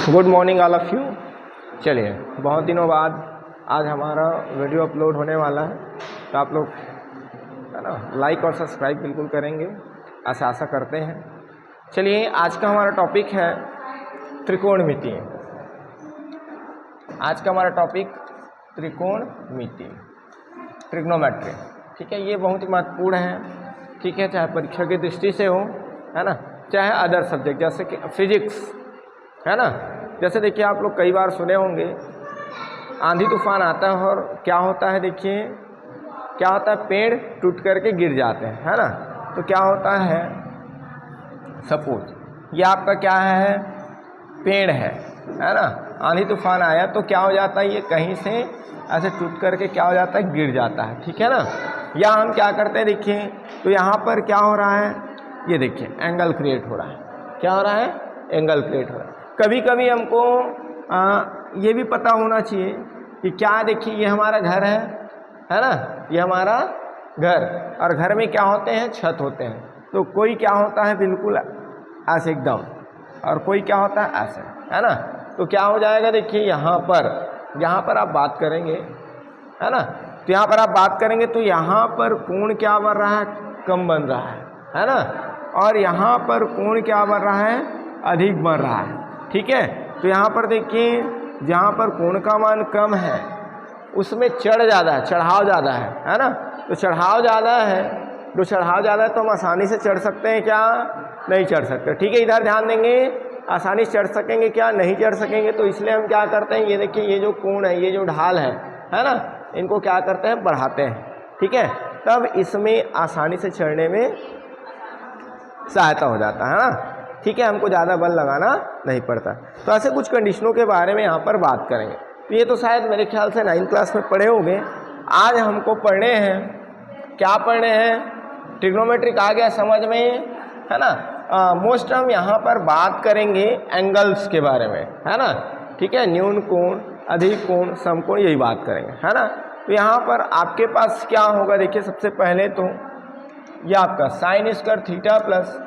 Good morning all of you. चलिए, बहुत दिनों बाद आज हमारा वीडियो अपलोड होने वाला है, तो आप लोग है ना लाइक और सब्सक्राइब बिल्कुल करेंगे, ऐसा आशा करते हैं। चलिए, आज का हमारा टॉपिक है त्रिकोणमिति। आज का हमारा टॉपिक त्रिकोणमिति, ट्रिग्नोमेट्री। ठीक है, ये बहुत ही महत्वपूर्ण है। ठीक है, चाहे परीक्षा की दृष्टि से हो, है ना, चाहे अदर सब्जेक्ट जैसे कि फिजिक्स, है ना। जैसे देखिए, आप लोग कई बार सुने होंगे आंधी तूफान आता है और क्या होता है, देखिए क्या होता है, पेड़ टूट करके गिर जाते हैं, है ना। तो क्या होता है, सपोज ये आपका क्या है, पेड़ है ना। आंधी तूफान आया तो क्या हो जाता है, ये कहीं से ऐसे टूट करके क्या हो जाता है, गिर जाता है। ठीक है ना। या हम क्या करते हैं, देखिए तो यहाँ पर क्या हो रहा है, ये देखिए एंगल क्रिएट हो रहा है। क्या हो रहा है, एंगल क्रिएट हो रहा है। कभी कभी हमको ये भी पता होना चाहिए कि क्या, देखिए ये हमारा घर है ना, ये हमारा घर, और घर में क्या होते हैं, छत होते हैं। तो कोई क्या होता है बिल्कुल ऐसे एकदम, और कोई क्या होता है ऐसे, है ना। तो क्या हो जाएगा, देखिए यहाँ पर आप बात करेंगे, है ना। तो यहाँ पर आप बात करेंगे तो यहाँ पर कोण क्या बन रहा है, कम बन रहा है ना। और यहाँ पर कोण क्या बन रहा है, अधिक बन रहा है। ठीक है, तो यहाँ पर देखिए जहाँ पर कोण का मान कम है उसमें चढ़ ज़्यादा है, चढ़ाव ज़्यादा है ना। तो चढ़ाव ज़्यादा है, जो चढ़ाव ज़्यादा है तो हम आसानी से चढ़ सकते हैं क्या, नहीं चढ़ सकते। ठीक है, इधर ध्यान देंगे, आसानी से चढ़ सकेंगे क्या, नहीं चढ़ सकेंगे। तो इसलिए हम क्या करते हैं, ये देखिए ये जो कोण है, ये जो ढाल है ना, इनको क्या करते हैं, बढ़ाते हैं। ठीक है, तब इसमें आसानी से चढ़ने में सहायता हो जाता है ना। ठीक है, हमको ज़्यादा बल लगाना नहीं पड़ता। तो ऐसे कुछ कंडीशनों के बारे में यहाँ पर बात करेंगे। तो ये तो शायद मेरे ख्याल से 9th क्लास में पढ़े होंगे। आज हमको पढ़ने हैं, क्या पढ़ने हैं, ट्रिग्नोमेट्रिक आ गया समझ में, है ना। मोस्ट हम यहाँ पर बात करेंगे एंगल्स के बारे में, है ना। ठीक है, न्यून कोण, अधिक कोण, समकोण, यही बात करेंगे, है ना। तो यहाँ पर आपके पास क्या होगा, देखिए सबसे पहले तो ये आपका sine square theta plus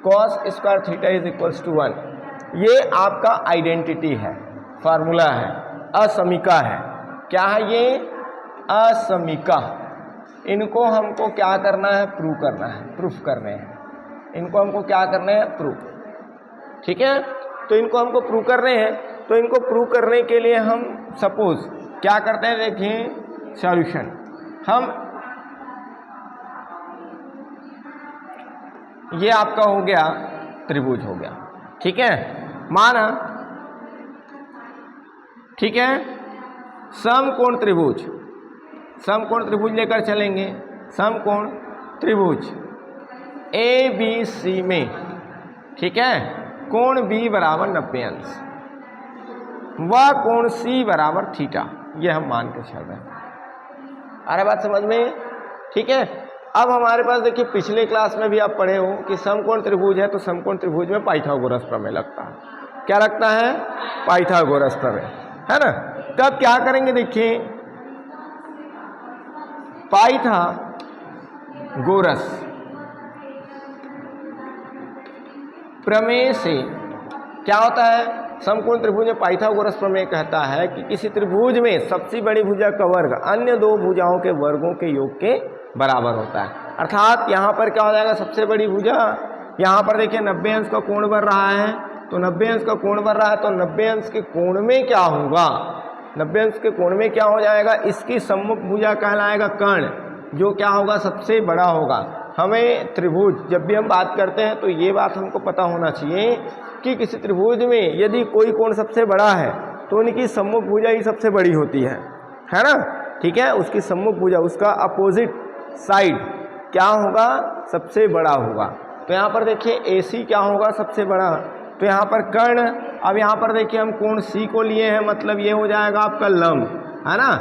cos square theta is equals to 1। ये आपका आइडेंटिटी है, फार्मूला है, असमीका है। क्या है ये, असमीका। इनको हमको क्या करना है, प्रूव करना है, प्रूफ करने हैं। इनको हमको क्या करना है, प्रूफ। ठीक है, तो इनको हमको प्रूव करने हैं। तो इनको प्रूव करने के लिए हम सपोज क्या करते हैं, देखिए सॉल्यूशन, हम ये आपका हो गया त्रिभुज हो गया। ठीक है, माना, ठीक है, समकोण त्रिभुज, समकोण त्रिभुज लेकर चलेंगे। समकोण त्रिभुज ए बी सी में, ठीक है, कोण बी बराबर 90 अंश व कोण सी बराबर थीटा, ये हम मान के चल रहे हैं। अरे बात समझ में। ठीक है, अब हमारे पास देखिए पिछले क्लास में भी आप पढ़े हो कि समकोण त्रिभुज है तो समकोण त्रिभुज में पाइथागोरस प्रमेय लगता है। क्या लगता है, पाइथागोरस प्रमेय, है ना। तब क्या करेंगे, देखिए पाइथागोरस प्रमेय से क्या होता है, समकोण त्रिभुज में पाइथागोरस प्रमेय कहता है कि किसी त्रिभुज में सबसे बड़ी भुजा का वर्ग अन्य दो भुजाओं के वर्गों के योग के बराबर होता है। अर्थात यहाँ पर क्या हो जाएगा, सबसे बड़ी भुजा, यहाँ पर देखिए 90 अंश का कोण बन रहा है, तो 90 अंश का कोण बन रहा है, तो 90 अंश के कोण में क्या होगा, 90 अंश के कोण में क्या हो जाएगा, इसकी सम्मुख भुजा कहलाएगा कर्ण, जो क्या होगा, सबसे बड़ा होगा। हमें त्रिभुज जब भी हम बात करते हैं तो ये बात हमको पता होना चाहिए कि किसी त्रिभुज में यदि कोई कोण सबसे बड़ा है तो उनकी सम्मुख भुजा ही सबसे बड़ी होती है ना। ठीक है, उसकी सम्मुख भुजा, उसका अपोजिट साइड क्या होगा, सबसे बड़ा होगा। तो यहाँ पर देखिए AC क्या होगा, सबसे बड़ा। तो यहाँ पर कर्ण, अब यहाँ पर देखिए हम कोण C को लिए हैं, मतलब ये हो जाएगा आपका लंब, है ना।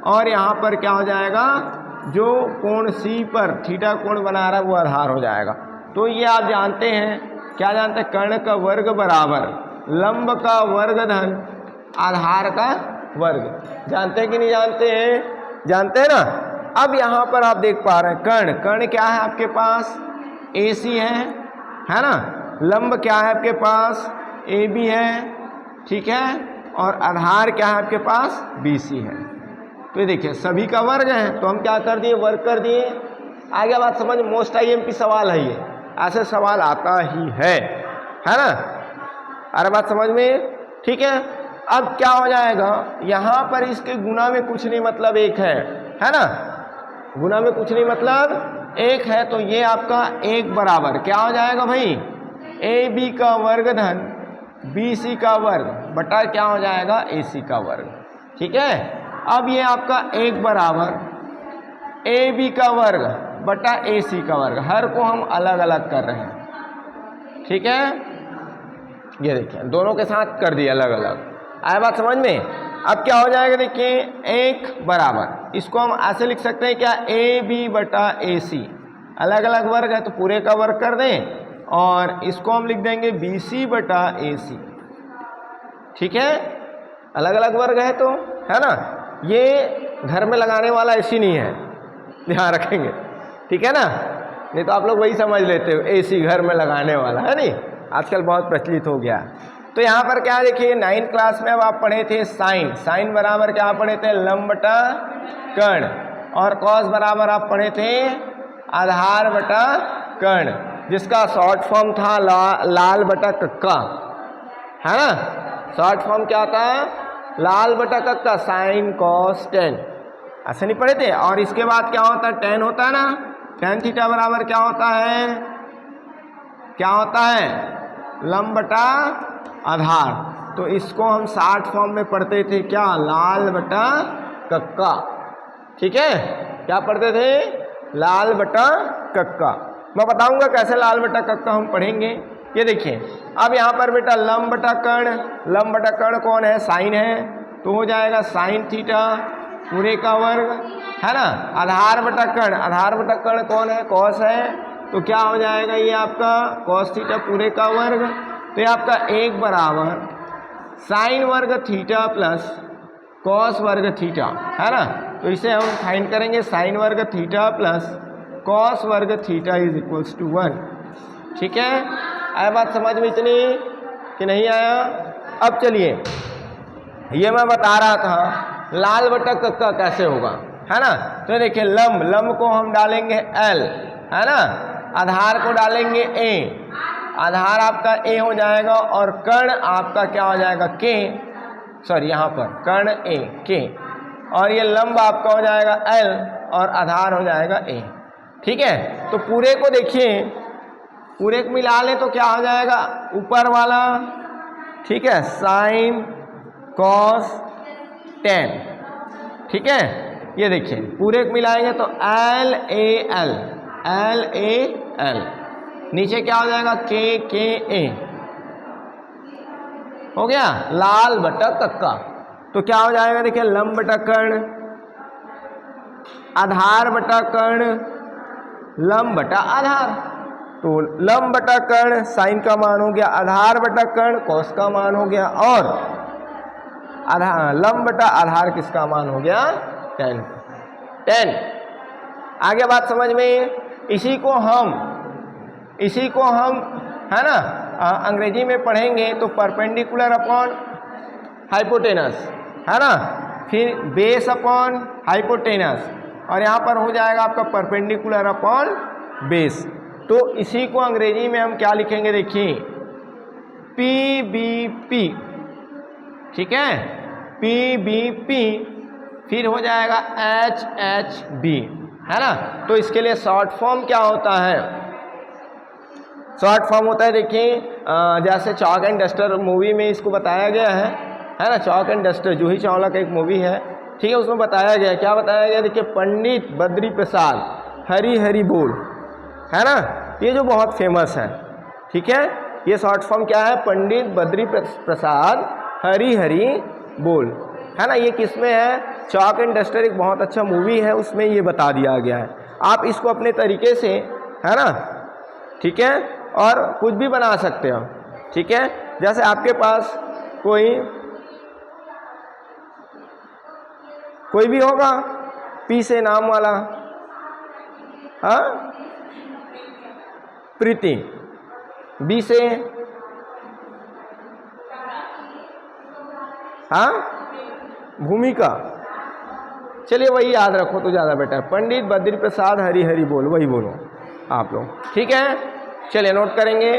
और यहाँ पर क्या हो जाएगा, जो कोण C पर थीटा कोण बना रहा है वो आधार हो जाएगा। तो ये आप जानते हैं, क्या जानते हैं, कर्ण का वर्ग बराबर लंब का वर्ग धन आधार का वर्ग। जानते हैं कि नहीं जानते हैं, जानते हैं ना। अब यहाँ पर आप देख पा रहे हैं कर्ण, कर्ण क्या है आपके पास, AC है ना। लंब क्या है आपके पास, AB है ठीक है, और आधार क्या है आपके पास, BC है। तो ये देखिए सभी का वर्ग है, तो हम क्या कर दिए, वर्ग कर दिए। आगे बात समझ, मोस्ट IMP सवाल है ये, ऐसे सवाल आता ही है ना। अरे बात समझ में, ठीक है। अब क्या हो जाएगा, यहाँ पर इसके गुना में कुछ नहीं मतलब एक है ना, गुना में कुछ नहीं मतलब एक है, तो ये आपका एक बराबर क्या हो जाएगा भाई, AB का वर्ग धन BC का वर्ग बटा क्या हो जाएगा, AC का वर्ग। ठीक है, अब ये आपका एक बराबर AB का वर्ग बटा AC का वर्ग, हर को हम अलग अलग कर रहे हैं। ठीक है, ये देखिए दोनों के साथ कर दिए अलग अलग, आया बात समझ में। अब क्या हो जाएगा, देखिए एक बराबर, इसको हम ऐसे लिख सकते हैं क्या, AB बटा AC, अलग अलग वर्ग है तो पूरे का वर्ग कर दें, और इसको हम लिख देंगे BC बटा AC। ठीक है, अलग अलग वर्ग है तो, है ना, ये घर में लगाने वाला AC नहीं है, ध्यान रखेंगे। ठीक है ना, नहीं तो आप लोग वही समझ लेते हो AC घर में लगाने वाला है, नहीं आजकल बहुत प्रचलित हो गया। तो यहाँ पर क्या देखिए 9th क्लास में अब आप पढ़े थे साइन, साइन बराबर क्या पढ़े थे, लंब बटा कर्ण, और कॉस बराबर आप पढ़े थे आधार बटा कर्ण, जिसका शॉर्ट फॉर्म था लाल बटा कक्का, है ना। शॉर्ट फॉर्म क्या था, लाल बटा कक्का, साइन कॉस टेन, ऐसे नहीं पढ़े थे। और इसके बाद क्या होता है, टेन होता है ना, टेन थीटा बराबर क्या होता है, क्या होता है, लंब बटा आधार। तो इसको हम शॉर्ट फॉर्म में पढ़ते थे क्या, लाल बटा कक्का। ठीक है, क्या पढ़ते थे, लाल बटा कक्का। मैं बताऊंगा कैसे लाल बटा कक्का हम पढ़ेंगे। ये देखिए अब यहाँ पर बेटा लंब बटा कर्ण, लंब बटा कर्ण कौन है, साइन है, तो हो जाएगा साइन थीटा पूरे का वर्ग, है ना। आधार बटा कर्ण, आधार बटा कर्ण कौन है, कॉस है, तो क्या हो जाएगा ये आपका कॉस थीटा पूरे का वर्ग। तो ये आपका एक बराबर साइन वर्ग थीटा प्लस कॉस वर्ग थीटा, है ना। तो इसे हम फाइंड करेंगे, साइन वर्ग थीटा प्लस कॉस वर्ग थीटा इज इक्वल्स टू 1। ठीक है, आया बात समझ में इतनी कि नहीं आया। अब चलिए ये मैं बता रहा था लाल बटा कक्का कैसे होगा, है ना। तो देखिए लंब, लंब को हम डालेंगे L, है ना, आधार को डालेंगे A, आधार आपका A हो जाएगा, और कर्ण आपका क्या हो जाएगा K, सॉरी यहाँ पर कर्ण A K, और ये लंब आपका हो जाएगा L और आधार हो जाएगा A। ठीक है, तो पूरे को देखिए, पूरे को मिला लें तो क्या हो जाएगा, ऊपर वाला, ठीक है, साइन कॉस टेन। ठीक है, ये देखिए पूरे को मिलाएंगे तो L A L, L A L, नीचे क्या हो जाएगा K K A, हो गया लाल बटा कक्का। तो क्या हो जाएगा, देखिए लंब बटा कर्ण, आधार बटा कर्ण, लंब बटा आधार। तो लंब बटा कर्ण साइन का मान हो गया, आधार बटा कर्ण कॉस का मान हो गया, और आधार लंब बटा आधार किसका मान हो गया, 10। आगे बात समझ में। इसी को हम है ना अंग्रेजी में पढ़ेंगे तो परपेंडिकुलर अपॉन हाइपोटेनस, है ना, फिर बेस अपॉन हाइपोटेनस, और यहाँ पर हो जाएगा आपका परपेंडिकुलर अपॉन बेस। तो इसी को अंग्रेजी में हम क्या लिखेंगे, देखिए PBP। ठीक है, PBP, फिर हो जाएगा HHB, है ना। तो इसके लिए शॉर्ट फॉर्म क्या होता है, शॉर्ट फॉर्म होता है, देखिए जैसे चॉक एंड डस्टर मूवी में इसको बताया गया है ना, chalk and duster, Juhi Chawla का एक मूवी है, ठीक है, उसमें बताया गया, क्या बताया गया, देखिए पंडित बद्री प्रसाद हरी हरी बोल, है ना, ये जो बहुत फेमस है। ठीक है, ये शॉर्ट फॉर्म क्या है, पंडित बद्री प्रसाद हरी हरी बोल, है ना। ये किस में है, चॉक एंड डस्टर एक बहुत अच्छा मूवी है, उसमें ये बता दिया गया है। आप इसको अपने तरीके से, है ना, ठीक है, और कुछ भी बना सकते हो। ठीक है, जैसे आपके पास कोई भी होगा पी से नाम वाला, हाँ, प्रीति, बी से हाँ, भूमिका। चलिए वही याद रखो तो ज़्यादा बेटर। पंडित बद्री प्रसाद हरि हरि बोल, वही बोलो आप लोग, ठीक है। चलिए नोट करेंगे।